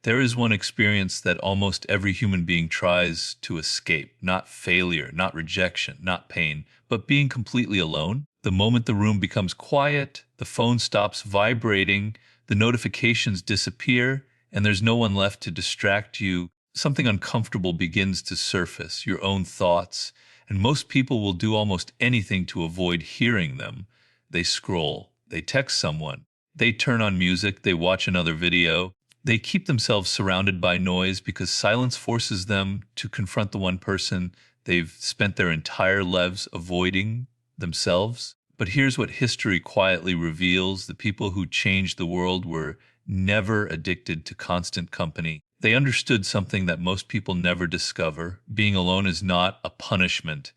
There is one experience that almost every human being tries to escape, not failure, not rejection, not pain, but being completely alone. The moment the room becomes quiet, the phone stops vibrating, the notifications disappear, and there's no one left to distract you, something uncomfortable begins to surface, your own thoughts, and most people will do almost anything to avoid hearing them. They scroll, they text someone, they turn on music, they watch another video. They keep themselves surrounded by noise because silence forces them to confront the one person they've spent their entire lives avoiding, themselves. But here's what history quietly reveals: the people who changed the world were never addicted to constant company. They understood something that most people never discover. Being alone is not a punishment,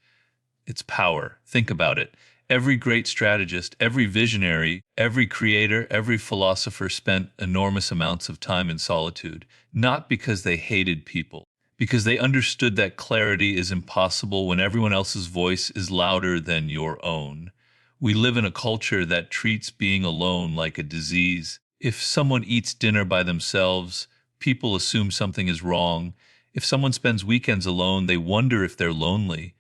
it's power. Think about it. Every great strategist, every visionary, every creator, every philosopher spent enormous amounts of time in solitude, not because they hated people, because they understood that clarity is impossible when everyone else's voice is louder than your own. We live in a culture that treats being alone like a disease. If someone eats dinner by themselves, people assume something is wrong. If someone spends weekends alone, they wonder if they're lonely.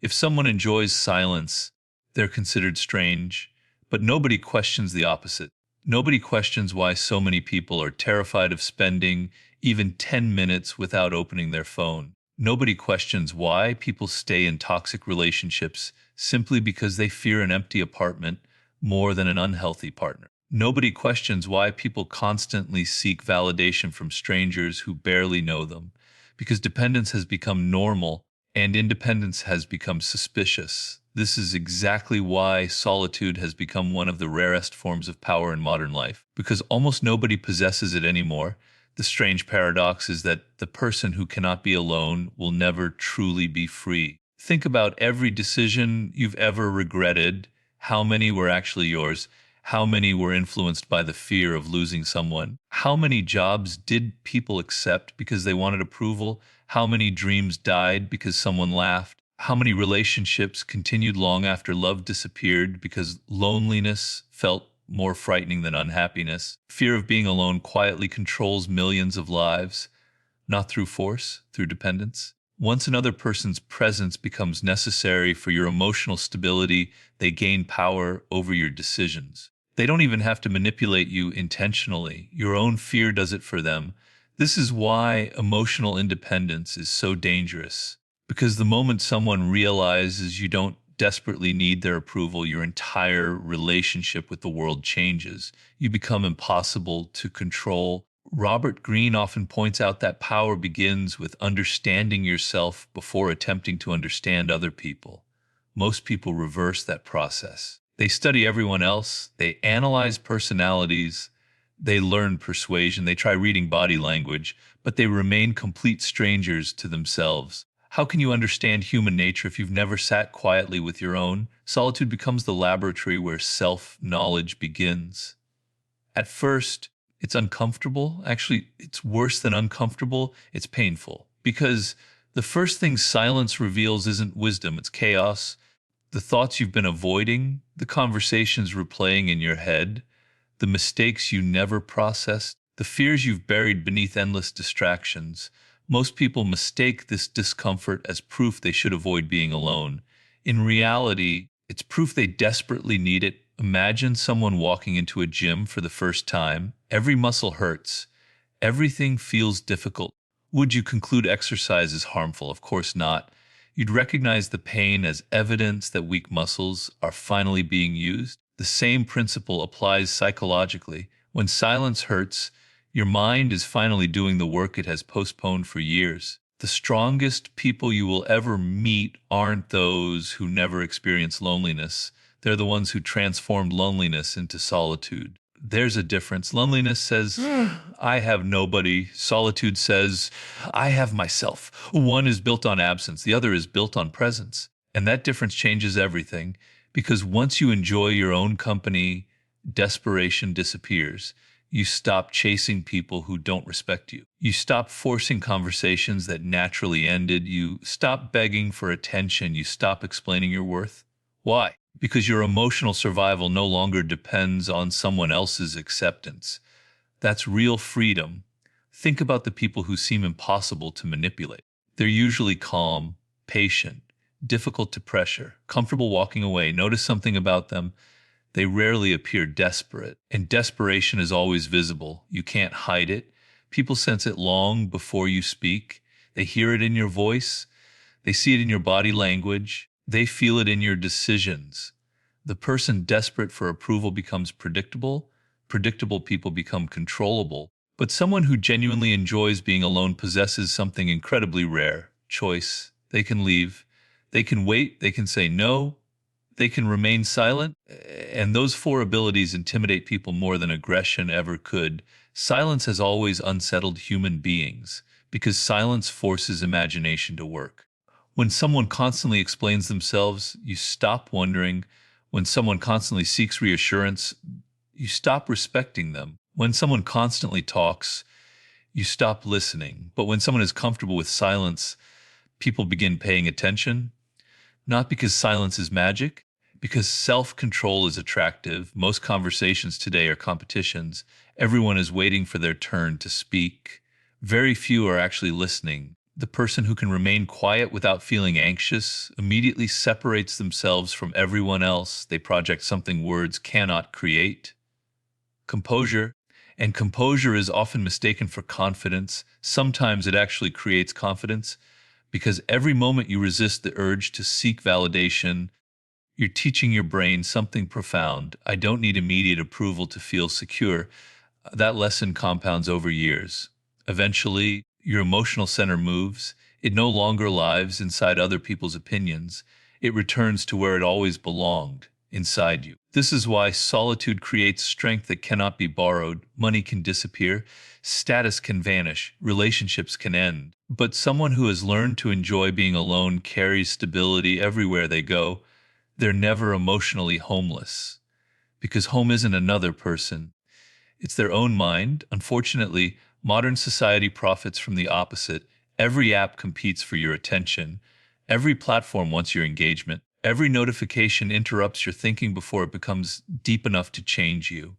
If someone enjoys silence, they're considered strange. But nobody questions the opposite. Nobody questions why so many people are terrified of spending even 10 minutes without opening their phone. Nobody questions why people stay in toxic relationships simply because they fear an empty apartment more than an unhealthy partner. Nobody questions why people constantly seek validation from strangers who barely know them, because dependence has become normal and independence has become suspicious. This is exactly why solitude has become one of the rarest forms of power in modern life, because almost nobody possesses it anymore. The strange paradox is that the person who cannot be alone will never truly be free. Think about every decision you've ever regretted. How many were actually yours? How many were influenced by the fear of losing someone? How many jobs did people accept because they wanted approval? How many dreams died because someone laughed? How many relationships continued long after love disappeared because loneliness felt more frightening than unhappiness? Fear of being alone quietly controls millions of lives, not through force, through dependence. Once another person's presence becomes necessary for your emotional stability, they gain power over your decisions. They don't even have to manipulate you intentionally. Your own fear does it for them. This is why emotional independence is so dangerous. Because the moment someone realizes you don't desperately need their approval, your entire relationship with the world changes. You become impossible to control. Robert Greene often points out that power begins with understanding yourself before attempting to understand other people. Most people reverse that process. They study everyone else, they analyze personalities, they learn persuasion, they try reading body language, but they remain complete strangers to themselves. How can you understand human nature if you've never sat quietly with your own? Solitude becomes the laboratory where self-knowledge begins. At first, it's uncomfortable. Actually, it's worse than uncomfortable. It's painful. Because the first thing silence reveals isn't wisdom, it's chaos. The thoughts you've been avoiding, the conversations replaying in your head, the mistakes you never processed, the fears you've buried beneath endless distractions. Most people mistake this discomfort as proof they should avoid being alone. In reality, it's proof they desperately need it. Imagine someone walking into a gym for the first time. Every muscle hurts. Everything feels difficult. Would you conclude exercise is harmful? Of course not. You'd recognize the pain as evidence that weak muscles are finally being used. The same principle applies psychologically. When silence hurts, your mind is finally doing the work it has postponed for years. The strongest people you will ever meet aren't those who never experience loneliness. They're the ones who transformed loneliness into solitude. There's a difference. Loneliness says, I have nobody. Solitude says, I have myself. One is built on absence, the other is built on presence. And that difference changes everything, because once you enjoy your own company, desperation disappears. You stop chasing people who don't respect you. You stop forcing conversations that naturally ended. You stop begging for attention. You stop explaining your worth. Why? Because your emotional survival no longer depends on someone else's acceptance. That's real freedom. Think about the people who seem impossible to manipulate. They're usually calm, patient, difficult to pressure, comfortable walking away. Notice something about them. They rarely appear desperate, and desperation is always visible. You can't hide it. People sense it long before you speak. They hear it in your voice. They see it in your body language. They feel it in your decisions. The person desperate for approval becomes predictable. Predictable people become controllable. But someone who genuinely enjoys being alone possesses something incredibly rare: choice. They can leave. They can wait. They can say no. They can remain silent. And those four abilities intimidate people more than aggression ever could. Silence has always unsettled human beings because silence forces imagination to work. When someone constantly explains themselves, you stop wondering. When someone constantly seeks reassurance, you stop respecting them. When someone constantly talks, you stop listening. But when someone is comfortable with silence, people begin paying attention. Not because silence is magic, because self-control is attractive. Most conversations today are competitions. Everyone is waiting for their turn to speak. Very few are actually listening. The person who can remain quiet without feeling anxious immediately separates themselves from everyone else. They project something words cannot create: composure. And composure is often mistaken for confidence. Sometimes it actually creates confidence, because every moment you resist the urge to seek validation, you're teaching your brain something profound. I don't need immediate approval to feel secure. That lesson compounds over years. Eventually, your emotional center moves. It no longer lives inside other people's opinions. It returns to where it always belonged: inside you. This is why solitude creates strength that cannot be borrowed. Money can disappear, status can vanish, relationships can end. But someone who has learned to enjoy being alone carries stability everywhere they go. They're never emotionally homeless, because home isn't another person. It's their own mind. Unfortunately, modern society profits from the opposite. Every app competes for your attention. Every platform wants your engagement. Every notification interrupts your thinking before it becomes deep enough to change you.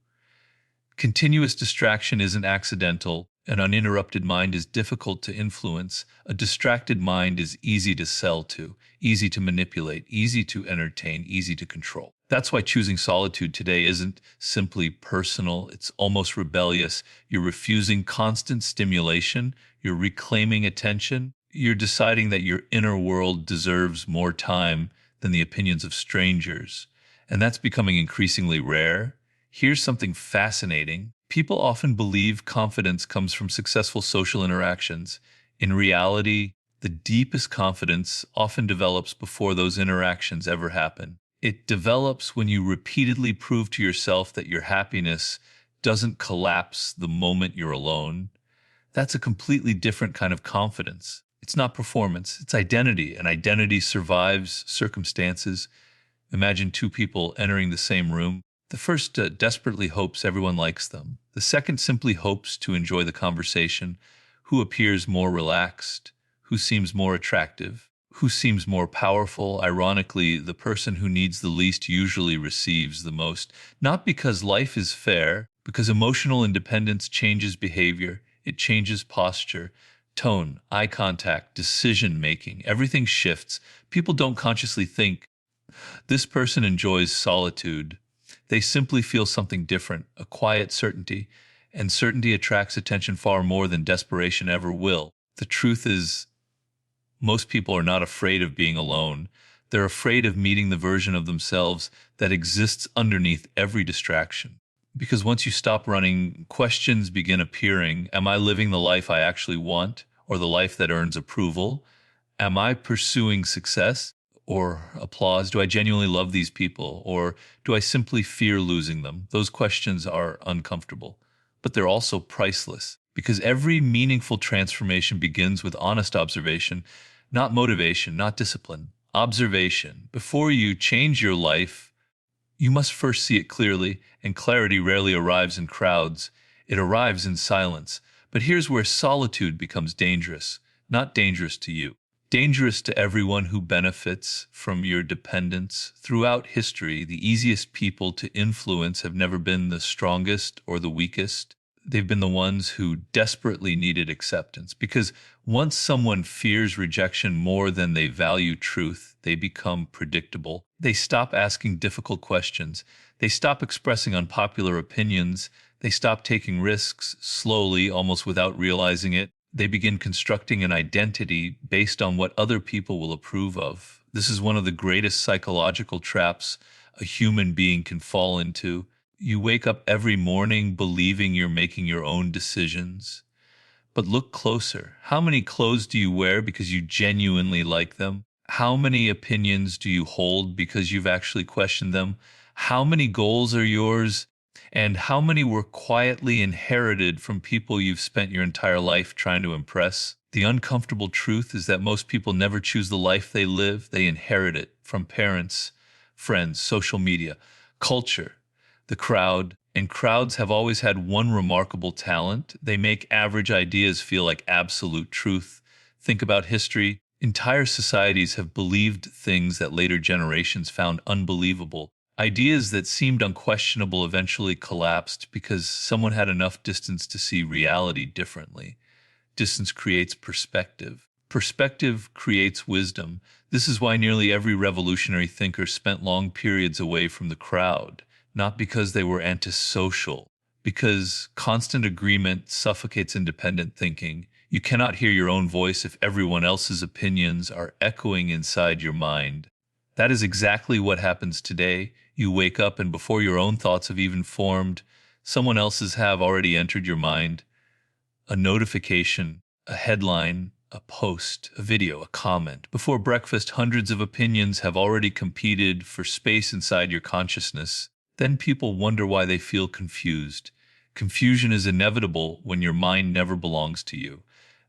Continuous distraction isn't accidental. An uninterrupted mind is difficult to influence. A distracted mind is easy to sell to, easy to manipulate, easy to entertain, easy to control. That's why choosing solitude today isn't simply personal, it's almost rebellious. You're refusing constant stimulation, you're reclaiming attention, you're deciding that your inner world deserves more time than the opinions of strangers. And that's becoming increasingly rare. Here's something fascinating. People often believe confidence comes from successful social interactions. In reality, the deepest confidence often develops before those interactions ever happen. It develops when you repeatedly prove to yourself that your happiness doesn't collapse the moment you're alone. That's a completely different kind of confidence. It's not performance, it's identity, and identity survives circumstances. Imagine two people entering the same room. The first desperately hopes everyone likes them. The second simply hopes to enjoy the conversation. Who appears more relaxed? Who seems more attractive? Who seems more powerful? Ironically, the person who needs the least usually receives the most. Not because life is fair, because emotional independence changes behavior, it changes posture, tone, eye contact, decision making. Everything shifts. People don't consciously think, this person enjoys solitude. They simply feel something different, a quiet certainty, and certainty attracts attention far more than desperation ever will. The truth is, most people are not afraid of being alone. They're afraid of meeting the version of themselves that exists underneath every distraction. Because once you stop running, questions begin appearing. Am I living the life I actually want, or the life that earns approval? Am I pursuing success or applause? Do I genuinely love these people, or do I simply fear losing them? Those questions are uncomfortable, but they're also priceless, because every meaningful transformation begins with honest observation, not motivation, not discipline. Observation. Before you change your life, you must first see it clearly, and clarity rarely arrives in crowds. It arrives in silence. But here's where solitude becomes dangerous. Not dangerous to you, dangerous to everyone who benefits from your dependence. Throughout history, the easiest people to influence have never been the strongest or the weakest. they've been the ones who desperately needed acceptance. Because once someone fears rejection more than they value truth, they become predictable. They stop asking difficult questions. They stop expressing unpopular opinions. They stop taking risks slowly, almost without realizing it. They begin constructing an identity based on what other people will approve of. This is one of the greatest psychological traps a human being can fall into. You wake up every morning believing you're making your own decisions. But look closer. How many clothes do you wear because you genuinely like them? How many opinions do you hold because you've actually questioned them? How many goals are yours? And how many were quietly inherited from people you've spent your entire life trying to impress? The uncomfortable truth is that most people never choose the life they live, they inherit it from parents, friends, social media, culture, the crowd. And crowds have always had one remarkable talent. They make average ideas feel like absolute truth. Think about history. Entire societies have believed things that later generations found unbelievable. Ideas that seemed unquestionable eventually collapsed because someone had enough distance to see reality differently. Distance creates perspective. Perspective creates wisdom. This is why nearly every revolutionary thinker spent long periods away from the crowd, not because they were antisocial, because constant agreement suffocates independent thinking. You cannot hear your own voice if everyone else's opinions are echoing inside your mind. That is exactly what happens today. You wake up, and before your own thoughts have even formed, someone else's have already entered your mind. A notification, a headline, a post, a video, a comment. Before breakfast, hundreds of opinions have already competed for space inside your consciousness. Then people wonder why they feel confused. Confusion is inevitable when your mind never belongs to you.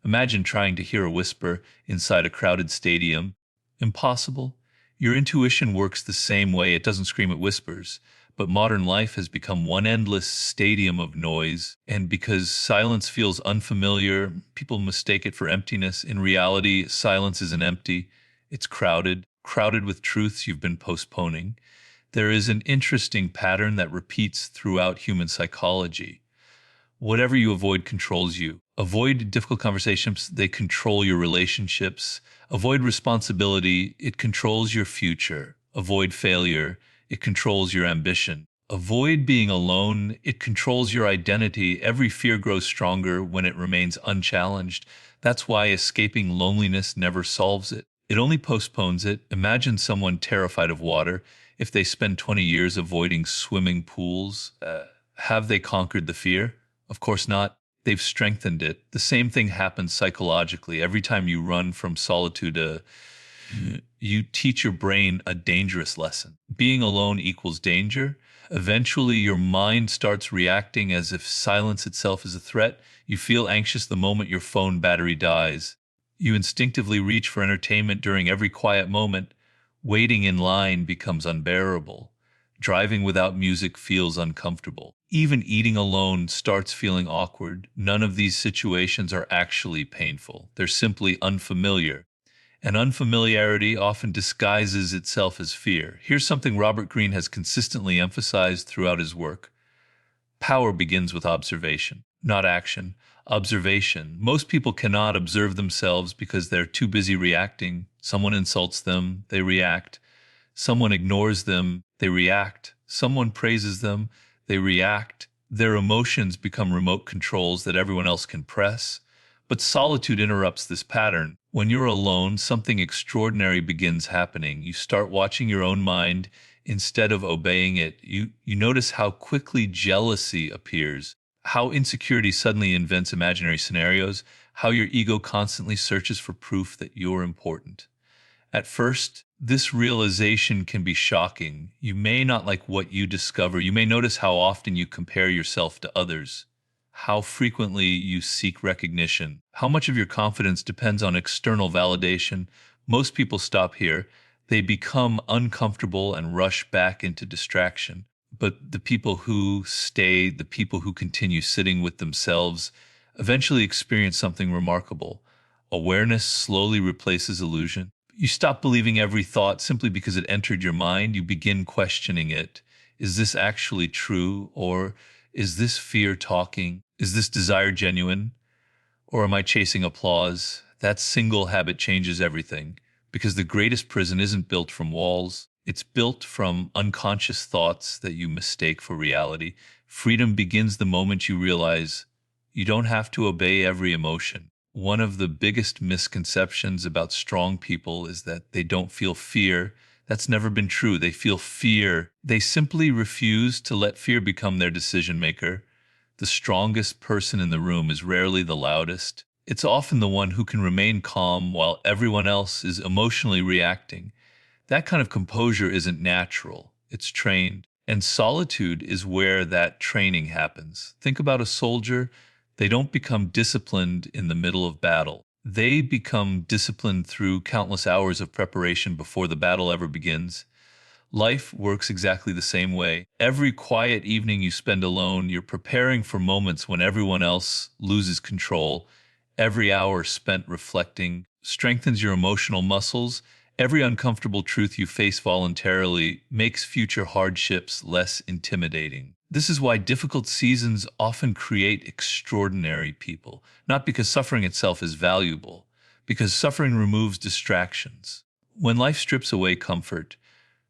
Imagine trying to hear a whisper inside a crowded stadium. Impossible. Your intuition works the same way. It doesn't scream, it whispers. But modern life has become one endless stadium of noise, and because silence feels unfamiliar, people mistake it for emptiness. In reality, silence isn't empty. It's crowded, crowded with truths you've been postponing. There is an interesting pattern that repeats throughout human psychology. Whatever you avoid controls you. Avoid difficult conversations, they control your relationships. Avoid responsibility, it controls your future. Avoid failure, it controls your ambition. Avoid being alone, it controls your identity. Every fear grows stronger when it remains unchallenged. That's why escaping loneliness never solves it. It only postpones it. Imagine someone terrified of water. If they spend 20 years avoiding swimming pools, have they conquered the fear? Of course not. They've strengthened it. The same thing happens psychologically. Every time you run from solitude, you teach your brain a dangerous lesson. Being alone equals danger. Eventually, your mind starts reacting as if silence itself is a threat. You feel anxious the moment your phone battery dies. You instinctively reach for entertainment during every quiet moment. Waiting in line becomes unbearable. Driving without music feels uncomfortable. Even eating alone starts feeling awkward. None of these situations are actually painful. They're simply unfamiliar. And unfamiliarity often disguises itself as fear. Here's something Robert Greene has consistently emphasized throughout his work. Power begins with observation, not action. Observation. Most people cannot observe themselves because they're too busy reacting. Someone insults them, they react. Someone ignores them, they react. Someone praises them, they react. Their emotions become remote controls that everyone else can press. But solitude interrupts this pattern. When you're alone, something extraordinary begins happening. You start watching your own mind instead of obeying it. You notice how quickly jealousy appears, how insecurity suddenly invents imaginary scenarios, how your ego constantly searches for proof that you're important. At first, this realization can be shocking. You may not like what you discover. You may notice how often you compare yourself to others, how frequently you seek recognition, how much of your confidence depends on external validation. Most people stop here. They become uncomfortable and rush back into distraction. But the people who stay, the people who continue sitting with themselves, eventually experience something remarkable. Awareness slowly replaces illusion. You stop believing every thought simply because it entered your mind. You begin questioning it. Is this actually true, or is this fear talking? Is this desire genuine? Or am I chasing applause? That single habit changes everything, because the greatest prison isn't built from walls. It's built from unconscious thoughts that you mistake for reality. Freedom begins the moment you realize you don't have to obey every emotion. One of the biggest misconceptions about strong people is that they don't feel fear. That's never been true. They feel fear. They simply refuse to let fear become their decision maker. The strongest person in the room is rarely the loudest. It's often the one who can remain calm while everyone else is emotionally reacting. That kind of composure isn't natural, it's trained. And solitude is where that training happens. Think about a soldier. They don't become disciplined in the middle of battle. They become disciplined through countless hours of preparation before the battle ever begins. Life works exactly the same way. Every quiet evening you spend alone, you're preparing for moments when everyone else loses control. Every hour spent reflecting strengthens your emotional muscles. Every uncomfortable truth you face voluntarily makes future hardships less intimidating. This is why difficult seasons often create extraordinary people, not because suffering itself is valuable, because suffering removes distractions. When life strips away comfort,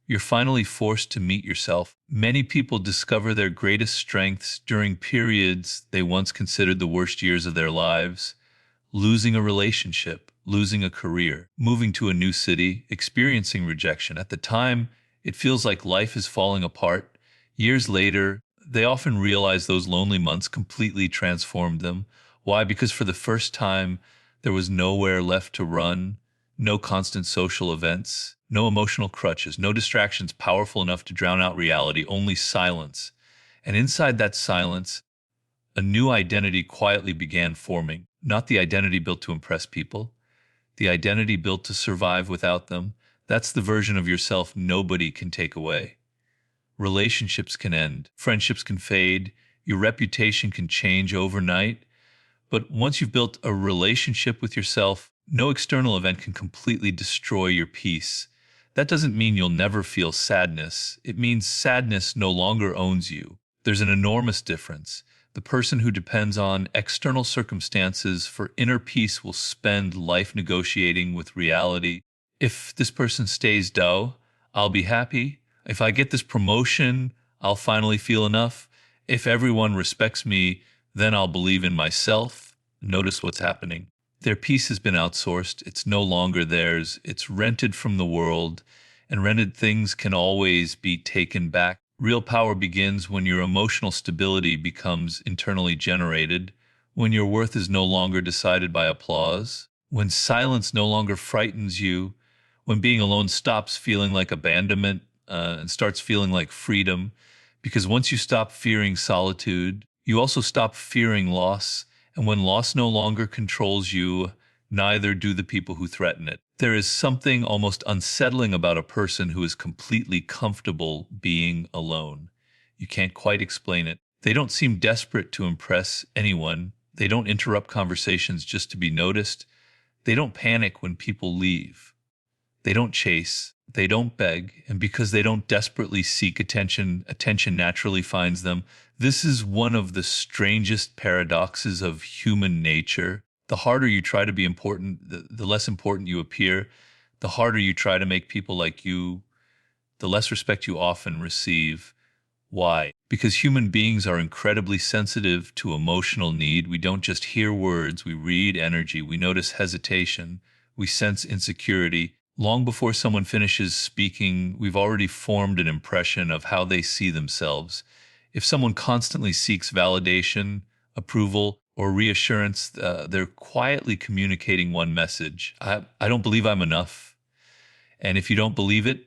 you're finally forced to meet yourself. Many people discover their greatest strengths during periods they once considered the worst years of their lives. Losing a relationship, losing a career, moving to a new city, experiencing rejection. At the time, it feels like life is falling apart. Years later, they often realize those lonely months completely transformed them. Why? Because for the first time, there was nowhere left to run, no constant social events, no emotional crutches, no distractions powerful enough to drown out reality, only silence. And inside that silence, a new identity quietly began forming, not the identity built to impress people, the identity built to survive without them. That's the version of yourself nobody can take away. Relationships can end, friendships can fade, your reputation can change overnight, but once you've built a relationship with yourself, no external event can completely destroy your peace. That doesn't mean you'll never feel sadness. It means sadness no longer owns you. There's an enormous difference. The person who depends on external circumstances for inner peace will spend life negotiating with reality. If this person stays dull, I'll be happy. If I get this promotion, I'll finally feel enough. If everyone respects me, then I'll believe in myself. Notice what's happening. Their peace has been outsourced. It's no longer theirs. It's rented from the world, and rented things can always be taken back. Real power begins when your emotional stability becomes internally generated, when your worth is no longer decided by applause, when silence no longer frightens you, when being alone stops feeling like abandonment and starts feeling like freedom. Because once you stop fearing solitude, you also stop fearing loss. And when loss no longer controls you, neither do the people who threaten it. There is something almost unsettling about a person who is completely comfortable being alone. You can't quite explain it. They don't seem desperate to impress anyone. They don't interrupt conversations just to be noticed. They don't panic when people leave. They don't chase, they don't beg, and because they don't desperately seek attention, attention naturally finds them. This is one of the strangest paradoxes of human nature. The harder you try to be important, the less important you appear. The harder you try to make people like you, the less respect you often receive. Why? Because human beings are incredibly sensitive to emotional need. We don't just hear words, we read energy, we notice hesitation, we sense insecurity. Long before someone finishes speaking, we've already formed an impression of how they see themselves. If someone constantly seeks validation, approval, or reassurance, they're quietly communicating one message: I don't believe I'm enough. And if you don't believe it,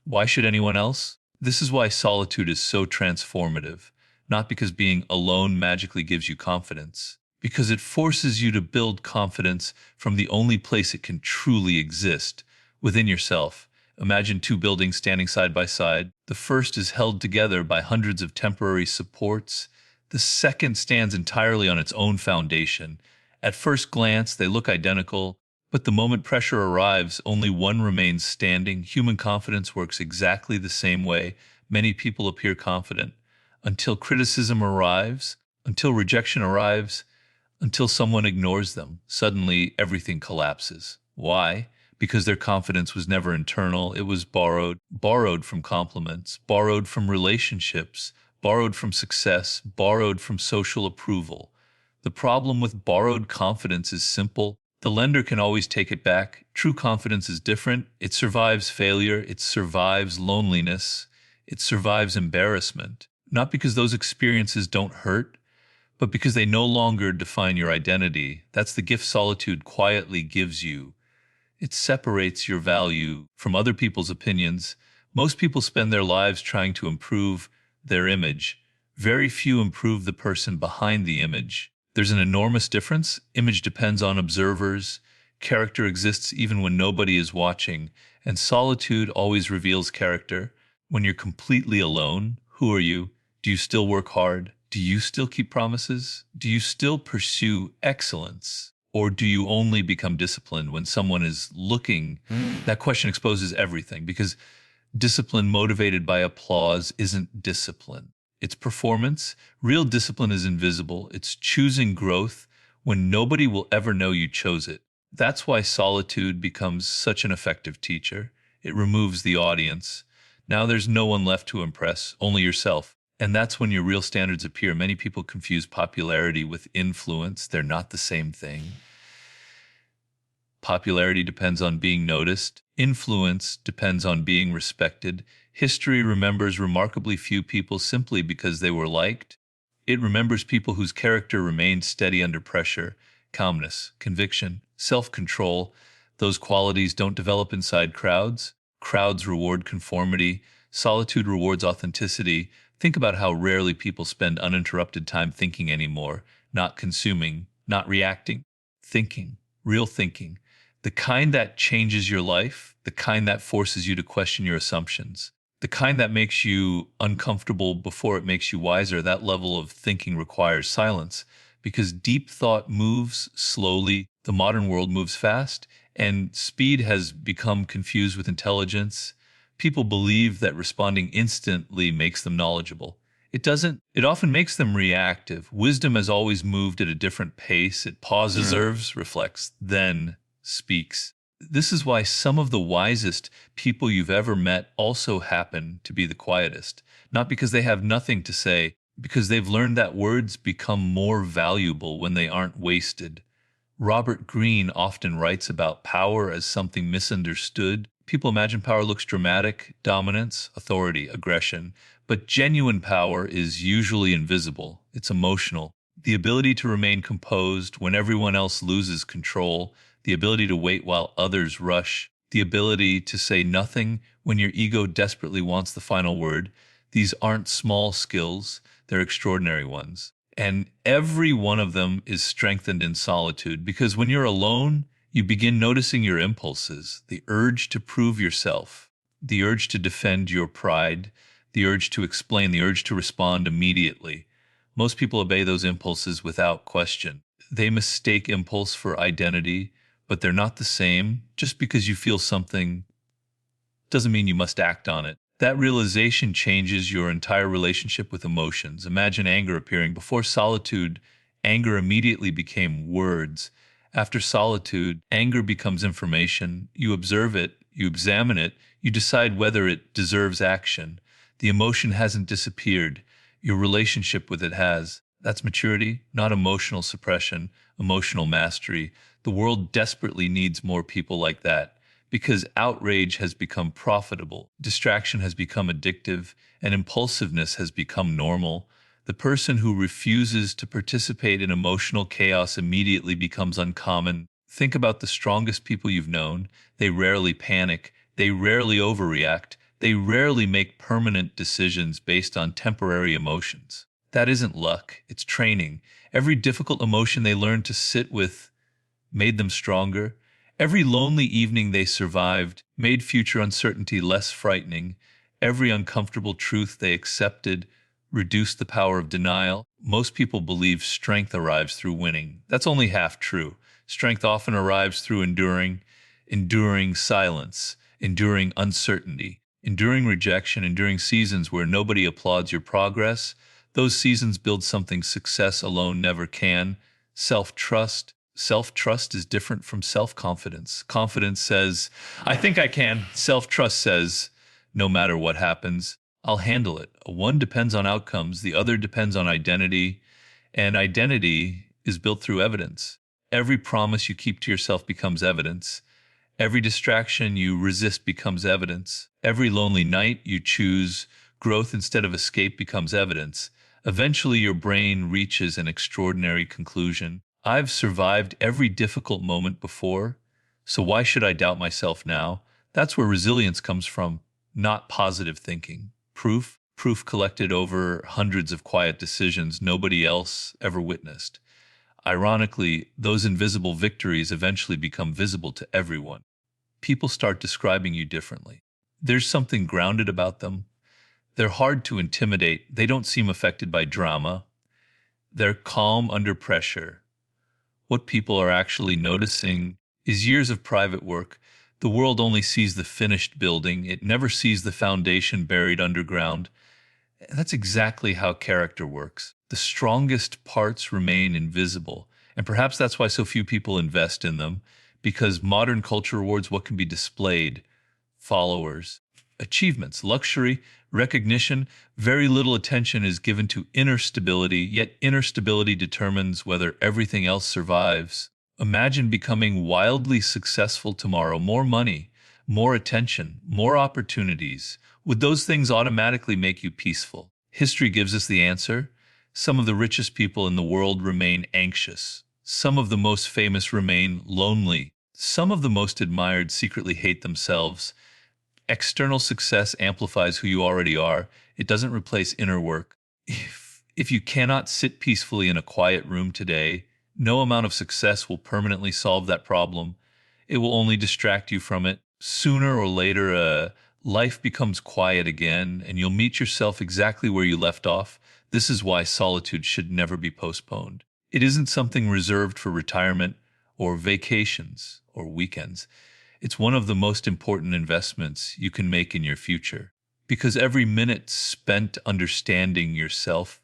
why should anyone else? This is why solitude is so transformative, not because being alone magically gives you confidence, because it forces you to build confidence from the only place it can truly exist, within yourself. Imagine two buildings standing side by side. The first is held together by hundreds of temporary supports. The second stands entirely on its own foundation. At first glance, they look identical, but the moment pressure arrives, only one remains standing. Human confidence works exactly the same way. Many people appear confident until criticism arrives. until rejection arrives, until someone ignores them. Suddenly, everything collapses. Why? Because their confidence was never internal. It was borrowed from compliments, borrowed from relationships, borrowed from success, borrowed from social approval. The problem with borrowed confidence is simple. The lender can always take it back. True confidence is different. It survives failure. It survives loneliness. It survives embarrassment. Not because those experiences don't hurt, but because they no longer define your identity. That's the gift solitude quietly gives you. It separates your value from other people's opinions. Most people spend their lives trying to improve their image. Very few improve the person behind the image. There's an enormous difference. Image depends on observers. Character exists even when nobody is watching. And solitude always reveals character. When you're completely alone, who are you? Do you still work hard? Do you still keep promises? Do you still pursue excellence? Or do you only become disciplined when someone is looking? That question exposes everything, because discipline motivated by applause isn't discipline. It's performance. Real discipline is invisible. It's choosing growth when nobody will ever know you chose it. That's why solitude becomes such an effective teacher. It removes the audience. Now there's no one left to impress, only yourself. And that's when your real standards appear. Many people confuse popularity with influence. They're not the same thing. Popularity depends on being noticed. Influence depends on being respected. History remembers remarkably few people simply because they were liked. It remembers people whose character remained steady under pressure. Calmness, conviction, self-control. Those qualities don't develop inside crowds. Crowds reward conformity. Solitude rewards authenticity. Think about how rarely people spend uninterrupted time thinking anymore, not consuming, not reacting, thinking, real thinking. The kind that changes your life, the kind that forces you to question your assumptions, the kind that makes you uncomfortable before it makes you wiser. That level of thinking requires silence, because deep thought moves slowly. The modern world moves fast, and speed has become confused with intelligence. People believe that responding instantly makes them knowledgeable. It doesn't. It often makes them reactive. Wisdom has always moved at a different pace. It pauses, observes, reflects, then speaks. This is why some of the wisest people you've ever met also happen to be the quietest. Not because they have nothing to say, because they've learned that words become more valuable when they aren't wasted. Robert Greene often writes about power as something misunderstood. People imagine power looks dramatic, dominance, authority, aggression, but genuine power is usually invisible. It's emotional. The ability to remain composed when everyone else loses control, the ability to wait while others rush, the ability to say nothing when your ego desperately wants the final word. These aren't small skills, they're extraordinary ones. And every one of them is strengthened in solitude, because when you're alone, you begin noticing your impulses, the urge to prove yourself, the urge to defend your pride, the urge to explain, the urge to respond immediately. Most people obey those impulses without question. They mistake impulse for identity, but they're not the same. Just because you feel something doesn't mean you must act on it. That realization changes your entire relationship with emotions. Imagine anger appearing. Before solitude, anger immediately became words. After solitude, anger becomes information. You observe it, you examine it, you decide whether it deserves action. The emotion hasn't disappeared. Your relationship with it has. That's maturity, not emotional suppression, emotional mastery. The world desperately needs more people like that, because outrage has become profitable, distraction has become addictive, and impulsiveness has become normal. The person who refuses to participate in emotional chaos immediately becomes uncommon. Think about the strongest people you've known. They rarely panic, they rarely overreact, they rarely make permanent decisions based on temporary emotions. That isn't luck, it's training. Every difficult emotion they learned to sit with made them stronger. Every lonely evening they survived made future uncertainty less frightening. Every uncomfortable truth they accepted reduced the power of denial. Most people believe strength arrives through winning. That's only half true. Strength often arrives through enduring silence, enduring uncertainty, enduring rejection, enduring seasons where nobody applauds your progress. Those seasons build something success alone never can: self-trust. Self-trust is different from self-confidence. Confidence says, I think I can. Self-trust says, no matter what happens, I'll handle it. One depends on outcomes, the other depends on identity, and identity is built through evidence. Every promise you keep to yourself becomes evidence. Every distraction you resist becomes evidence. Every lonely night you choose growth instead of escape becomes evidence. Eventually, your brain reaches an extraordinary conclusion. I've survived every difficult moment before, so why should I doubt myself now? That's where resilience comes from, not positive thinking. Proof collected over hundreds of quiet decisions nobody else ever witnessed. Ironically, those invisible victories eventually become visible to everyone. People start describing you differently. There's something grounded about them. They're hard to intimidate. They don't seem affected by drama. They're calm under pressure. What people are actually noticing is years of private work. The world only sees the finished building. It never sees the foundation buried underground. And that's exactly how character works. The strongest parts remain invisible. And perhaps that's why so few people invest in them, because modern culture rewards what can be displayed: followers, achievements, luxury, recognition. Very little attention is given to inner stability, yet inner stability determines whether everything else survives. Imagine becoming wildly successful tomorrow: more money, more attention, more opportunities. Would those things automatically make you peaceful? History gives us the answer. Some of the richest people in the world remain anxious. Some of the most famous remain lonely. Some of the most admired secretly hate themselves. External success amplifies who you already are. It doesn't replace inner work. If you cannot sit peacefully in a quiet room today, no amount of success will permanently solve that problem. It will only distract you from it. Sooner or later, life becomes quiet again, and you'll meet yourself exactly where you left off. This is why solitude should never be postponed. It isn't something reserved for retirement or vacations or weekends. It's one of the most important investments you can make in your future, because every minute spent understanding yourself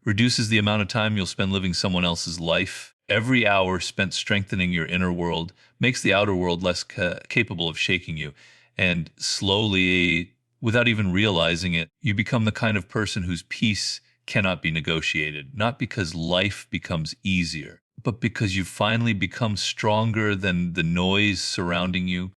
reduces the amount of time you'll spend living someone else's life. Every hour spent strengthening your inner world makes the outer world less capable of shaking you. And slowly, without even realizing it, you become the kind of person whose peace cannot be negotiated, not because life becomes easier, but because you finally become stronger than the noise surrounding you.